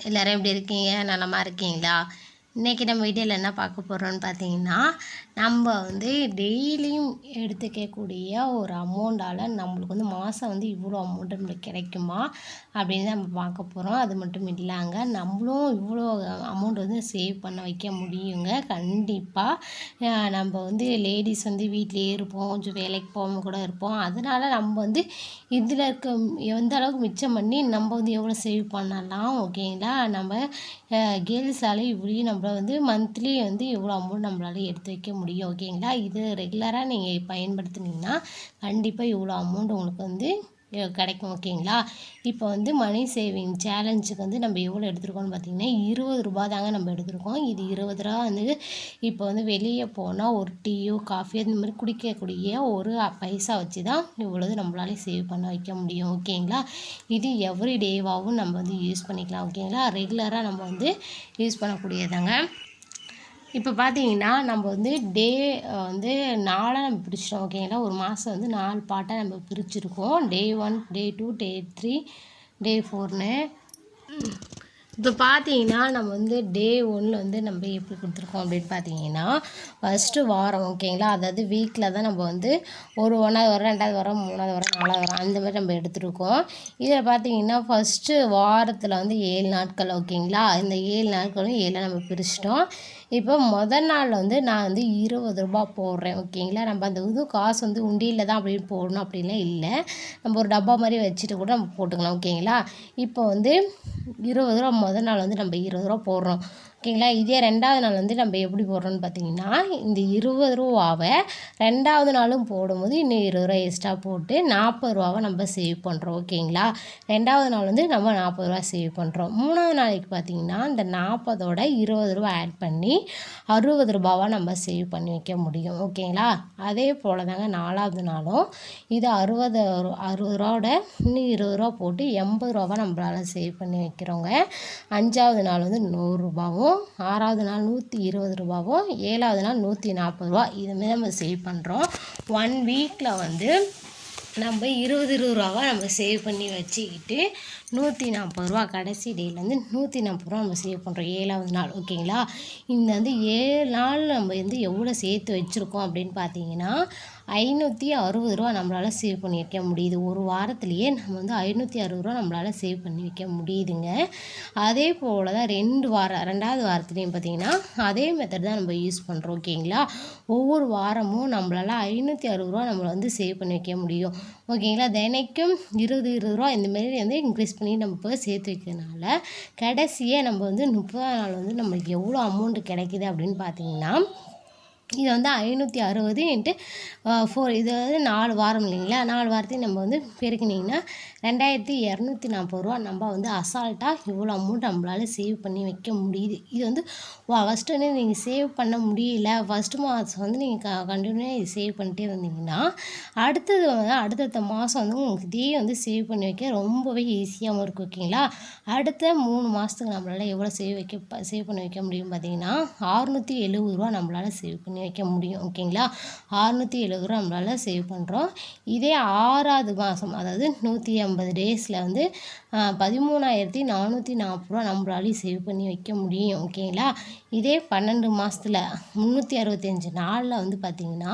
எல்லோரும் எப்படி இருக்கீங்க? நலமாக இருக்கீங்களா? இன்றைக்கி நம்ம வீடியோவில் என்ன பார்க்க போகிறோன்னு பார்த்தீங்கன்னா, நம்ம வந்து டெய்லியும் எடுத்துக்கக்கூடிய ஒரு அமௌண்ட்டால் நம்மளுக்கு வந்து மாதம் வந்து இவ்வளோ அமௌண்ட் நம்மளுக்கு கிடைக்குமா அப்படின்னு நம்ம பார்க்க போகிறோம். அது மட்டும் இல்லாங்க, நம்மளும் இவ்வளோ அமௌண்ட் வந்து சேவ் பண்ண வைக்க முடியுங்க. கண்டிப்பாக நம்ம வந்து லேடிஸ் வந்து வீட்டிலேயே இருப்போம், கொஞ்சம் வேலைக்கு போகாமல் கூட இருப்போம். அதனால் நம்ம வந்து இதில் இருக்க எந்த அளவுக்கு மிச்சம் பண்ணி நம்ம வந்து எவ்வளோ சேவ் பண்ணலாம், ஓகேங்களா? நம்ம கேர்ள்ஸால் இப்படியும் நம்ம வந்து மந்த்லி வந்து இவ்வளோ அமௌண்ட் நம்மளால எடுத்து வைக்க முடியும், ஓகேங்களா? இது ரெகுலராக நீங்கள் பயன்படுத்துனீங்கன்னா கண்டிப்பாக இவ்வளோ அமௌண்ட் உங்களுக்கு வந்து கிடைக்கும், ஓகேங்களா? இப்போ வந்து மணி சேவிங் சேலஞ்சுக்கு வந்து நம்ம எவ்வளோ எடுத்துருக்கோம்னு பார்த்தீங்கன்னா 20 ரூபா தாங்க நம்ம எடுத்திருக்கோம். இது 20 ரூபா வந்து இப்போ வந்து வெளியே போனால் ஒரு டீயோ காஃபியோ இந்த மாதிரி குடிக்கக்கூடிய ஒரு பைசா வச்சு தான் இவ்வளவு நம்மளால சேவ் பண்ண வைக்க முடியும், ஓகேங்களா? இது எவ்ரி டேவாகவும் நம்ம வந்து யூஸ் பண்ணிக்கலாம், ஓகேங்களா? ரெகுலராக நம்ம வந்து யூஸ் பண்ணக்கூடியதாங்க. இப்போ பார்த்தீங்கன்னா நம்ம வந்து டே வந்து 4 நம்ம பிரிச்சிட்டோம், ஓகேங்களா? ஒரு மாதம் வந்து 4 பார்ட்டாக நம்ம பிரிச்சுருக்கோம். டே 1, டே 2, டே 3, டே 4ன்னு. இப்போ பார்த்தீங்கன்னா நம்ம வந்து டே 1ல் வந்து நம்ம எப்படி கொடுத்துருக்கோம் அப்படின்னு பார்த்தீங்கன்னா, ஃபஸ்ட்டு வாரம், ஓகேங்களா? அதாவது வீக்கில் தான் நம்ம வந்து 1ஆவது வாரம், 2ஆவது வாரம், 3ஆவது வாரம், 4ஆவது வாரம் அந்த மாதிரி நம்ம எடுத்துருக்கோம். இதில் பார்த்தீங்கன்னா ஃபஸ்ட்டு வாரத்தில் வந்து 7 நாட்கள், ஓகேங்களா? இந்த 7 நாட்களும் 7 நம்ம பிரிச்சிட்டோம். இப்போ முதல் நாள் வந்து நான் வந்து 20 ரூபா போடுறேன், ஓகேங்களா? நம்ம அந்த இது காசு வந்து உண்டியலில் தான் அப்படின்னு போடணும் அப்படின்லாம் இல்லை. நம்ம ஒரு டப்பா மாதிரி வச்சுட்டு கூட நம்ம போட்டுக்கலாம், ஓகேங்களா? இப்போ வந்து 20 ரூபா முதல் நாள் வந்து நம்ம 20 ரூபா போடுறோம், ஓகேங்களா? இதே 2ஆவது நாள் வந்து நம்ம எப்படி போடுறோன்னு பார்த்தீங்கன்னா, இந்த 20 ரூபாவை 2ஆவது நாளும் போடும்போது இன்னும் 20 ரூபா எக்ஸ்ட்ரா போட்டு 40 ரூபாவை நம்ம சேவ் பண்ணுறோம், ஓகேங்களா? 2ஆவது நாள் வந்து நம்ம 40 ரூபா சேவ் பண்ணுறோம். 3ஆவது நாளைக்கு பார்த்தீங்கன்னா இந்த 40ஓட 20 ரூபா ஆட் பண்ணி 60 ரூபாவாக நம்ம சேவ் பண்ணி வைக்க முடியும், ஓகேங்களா? அதே போல் தாங்க 4ஆவது நாளும் இது 60 ரூபாவோட இன்னும் 20 ரூபா போட்டு 80 ரூபாவாக நம்மளால் சேவ் பண்ணி வைக்கிறோங்க. 5ஆவது நாள் வந்து 100 ரூபாவும், 6ஆவது நாள் 120 ரூபாவும், 7ஆவது நாள் 140 ரூபா இதுமாரி நம்ம சேவ் பண்ணுறோம். 1 வீக்கில் வந்து நம்ம 20 ரூபாவை நம்ம சேவ் பண்ணி வச்சுக்கிட்டு 140 ரூபா கடைசி டேயில் வந்து 140 ரூபா நம்ம சேவ் பண்ணுறோம் 7ஆவது நாள், ஓகேங்களா? இந்த வந்து 7 நாள் நம்ம வந்து எவ்வளோ சேர்த்து வச்சுருக்கோம் அப்படின்னு பார்த்தீங்கன்னா 560 ரூபா நம்மளால் சேவ் பண்ணி வைக்க முடியுது. ஒரு வாரத்துலேயே நம்ம வந்து 560 ரூபா நம்மளால் சேவ் பண்ணி வைக்க முடியுதுங்க. அதே போல் தான் 2ஆவது வாரத்துலேயும் பார்த்தீங்கன்னா அதே மெத்தட் தான் நம்ம யூஸ் பண்ணுறோம், ஓகேங்களா? ஒவ்வொரு வாரமும் நம்மளால் 560 ரூபா நம்மளை வந்து சேவ் பண்ணி வைக்க முடியும், ஓகேங்களா? தினைக்கும் 20 ரூபா இந்தமாரி வந்து இன்க்ரீஸ் பண்ணி நம்ம இப்போ சேர்த்து வைக்கிறதுனால கடைசியாக நம்ம வந்து 30ஆவது நாள் வந்து நம்மளுக்கு எவ்வளோ அமௌண்ட் கிடைக்கிது அப்படின்னு பார்த்தீங்கன்னா, இது வந்து 560 இன்ட்டு 4 இது வந்து 4 வாரம் இல்லைங்களா? 4 வாரத்தையும் நம்ம வந்து பெருக்கினீங்கன்னா 2240 ரூபா நம்ம வந்து அசால்ட்டாக இவ்வளோ அமௌண்ட் நம்மளால் சேவ் பண்ணி வைக்க முடியுது. இது வந்து ஃபஸ்ட்டு வந்து நீங்கள் சேவ் பண்ண முடியல, ஃபஸ்ட்டு மாதம் வந்து நீங்கள் கண்டினியூவாக இது சேவ் பண்ணிட்டே வந்தீங்கன்னா அடுத்தது வந்து அடுத்தடுத்த மாதம் வந்து உங்களுக்கு இதே வந்து சேவ் பண்ணி வைக்க ரொம்பவே ஈஸியாகவும் இருக்கும், ஓகேங்களா? அடுத்த 3 மாதத்துக்கு நம்மளால் எவ்வளோ சேவ் பண்ணி வைக்க முடியும் பார்த்தீங்கன்னா 670 ரூபா நம்மளால் சேவ் பண்ணி வைக்க முடியும், ஓகேங்களா? 670 ரூபா நம்மளால் சேவ் பண்ணுறோம். இதே 6ஆவது மாதம் அதாவது 180 டேஸில் வந்து 13,440 ரூபா நம்மளாலையும் சேவ் பண்ணி வைக்க முடியும், ஓகேங்களா? இதே 12 மாதத்தில் 365 நாளில் வந்து பார்த்திங்கன்னா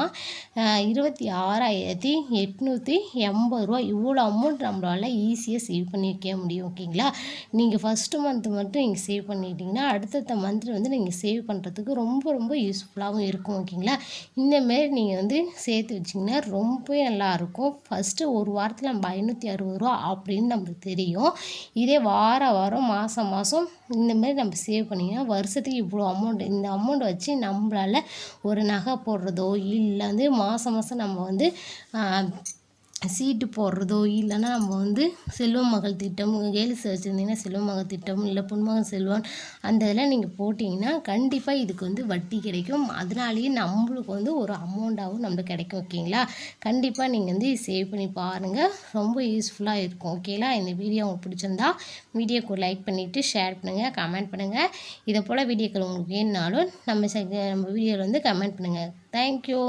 26,880 ரூபா இவ்வளோ அமௌண்ட் நம்மளால் ஈஸியாக சேவ் பண்ணி வைக்க முடியும், ஓகேங்களா? நீங்கள் ஃபஸ்ட்டு மந்த்து மட்டும் நீங்கள் சேவ் பண்ணிக்கிட்டிங்கன்னா அடுத்தடுத்த மந்த்தில் வந்து நீங்கள் சேவ் பண்ணுறதுக்கு ரொம்ப ரொம்ப யூஸ்ஃபுல்லாகவும் இருக்கும், ஓகேங்களா? இந்தமாரி நீங்கள் வந்து சேர்த்து வச்சிங்கன்னா ரொம்பவே நல்லாயிருக்கும். ஃபஸ்ட்டு ஒரு வாரத்தில் நம்ம 560 ரூபா அப்படின்னு நம்மளுக்கு தெரியும். இதே வாரம் மாதம் இந்தமாரி நம்ம சேவ் பண்ணிங்கன்னா வருஷத்துக்கு இவ்வளோ அமௌண்ட் இந்த அமௌண்ட் வச்சு நம்மளால் ஒரு நகை போடுறதோ இல்லை வந்து மாதம் நம்ம வந்து சீட்டு போடுறதோ இல்லைன்னா நம்ம வந்து செல்வ மகள் திட்டம் கேர்ள்ஸ் வச்சுருந்தீங்கன்னா செல்வ மகள் திட்டம் இல்லை பொன்மகன் செல்வம் அந்த இதெல்லாம் நீங்கள் போட்டிங்கன்னா கண்டிப்பாக இதுக்கு வந்து வட்டி கிடைக்கும். அதனாலேயே நம்மளுக்கு வந்து ஒரு அமௌண்ட்டாகவும் நம்மளுக்கு கிடைக்கும், ஓகேங்களா? கண்டிப்பாக நீங்கள் வந்து சேவ் பண்ணி பாருங்கள், ரொம்ப யூஸ்ஃபுல்லாக இருக்கும், ஓகேங்களா? இந்த வீடியோ உங்களுக்கு பிடிச்சிருந்தா வீடியோக்கு லைக் பண்ணிவிட்டு ஷேர் பண்ணுங்கள், கமெண்ட் பண்ணுங்கள். இதை போல் வீடியோக்கள் உங்களுக்கு வேணுனாலும் நம்ம வீடியோவில் வந்து கமெண்ட் பண்ணுங்கள். தேங்க்யூ.